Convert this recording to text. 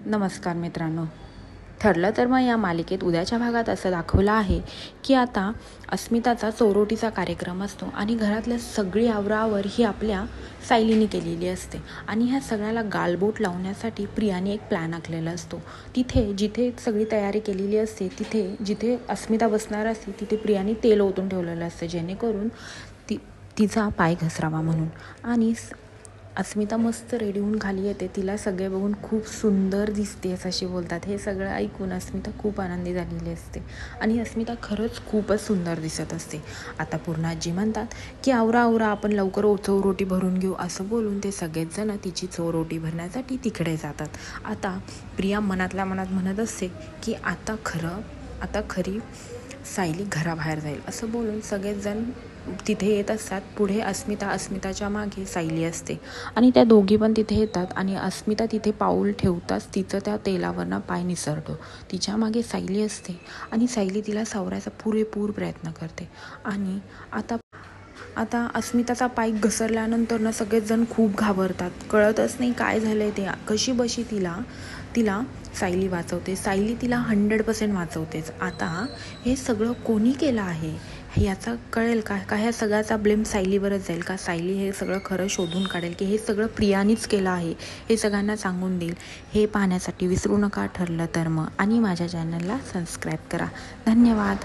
नमस्कार मित्रांनो. ठरलं तर मग या मालिकेत उद्याच्या भागात असं दाखवलं आहे की आता अस्मिताचा चोरोटीचा कार्यक्रम असतो आणि घरातल्या सगळी आवराआवर ही आपल्या सायलीने केलेली असते आणि ह्या सगळ्याला गालबोट लावण्यासाठी प्रियाने एक प्लॅन आखलेला असतो. जिथे सगळी तयारी केलेली असते जिथे अस्मिता बसणार असते तिथे प्रियाने तेल ओतून ठेवलेलं असतं जेणेकरून तिचा पाय घसरावा म्हणून. आणि अस्मिता मस्त रेडी होऊन खाली येते. तिला सगळे बघून खूप सुंदर दिसतेस असे बोलतात. हे सगळं ऐकून अस्मिता खूप आनंदी झालेली असते आणि अस्मिता खरंच खूपच सुंदर दिसत असते. आता पूर्णाजी म्हणतात की आवरा आपण लवकर चौरोटी भरून घेऊ असं बोलून ते सगळेच जण तिची चौरोटी भरण्यासाठी तिकडे जातात. आता प्रिया मनातल्या मनात म्हणत असते की आता खरी सायली घराबाहेर जाईल असं बोलून सगळेच जण तिथे येत असतात. पुढे अस्मिताच्या मागे सायली असते आणि त्या दोघी पण तिथे येतात आणि अस्मिता तिथे पाऊल ठेवताच तिचं त्या तेलावरनं पाय निसरतो. तिच्या मागे सायली असते आणि सायली तिला सावरायचा पुरेपूर प्रयत्न करते. आणि आता अस्मिताचा पाय घसरल्यानंतर सगळेच जण खूप घाबरतात. कळतच नाही काय झालंय ते. कशी बशी तिला सायली वाचवते. सायली तिला 100% वाचवतेच. आता हे सगळं कोणी केलं आहे याचा कळेल का ह्या सगळ्याचा ब्लेम सायलीवरच जाईल का? सायली हे सगळं खरं शोधून काढेल की हे सगळं प्रियानीच केलं आहे, हे सगळ्यांना सांगून देईल? हे पाहण्यासाठी विसरू नका ठरलं तर मग आणि माझ्या चॅनलला सबस्क्राईब करा. धन्यवाद.